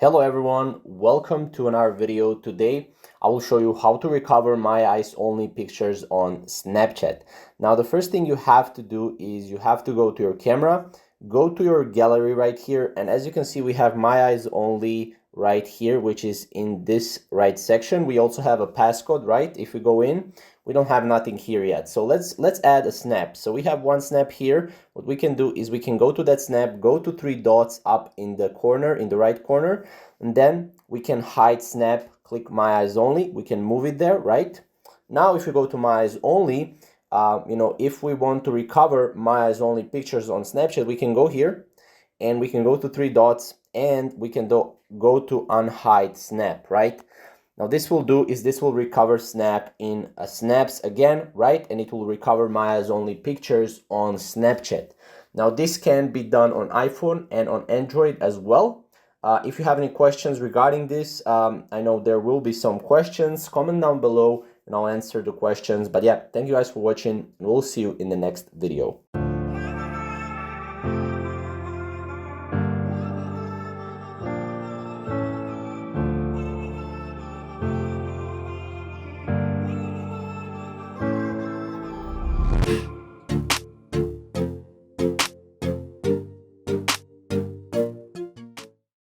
Hello everyone, welcome to another video. Today I will show you how to recover my eyes only pictures on Snapchat. Now the first thing you have to do is you have to go to your camera, go to your gallery right here, and as you can see we have my eyes only right here, which is in this right section. We also have a passcode, right? If we go in, we don't have nothing here yet. So let's add a snap. So we have one snap here. What we can do is we can go to that snap, go to three dots up in the corner, in the right corner, and then we can hide snap, click my eyes only. We can move it there, right? Now if you go to my eyes only, if we want to recover my eyes only pictures on Snapchat, we can go here and we can go to three dots and we can go to unhide snap, right? Now this will recover snap in snaps again, right? And it will recover my eyes only pictures on Snapchat. Now this can be done on iPhone and on Android as well. If you have any questions regarding this, I know there will be some questions. Comment down below and I'll answer the questions. But yeah, thank you guys for watching and we'll see you in the next video.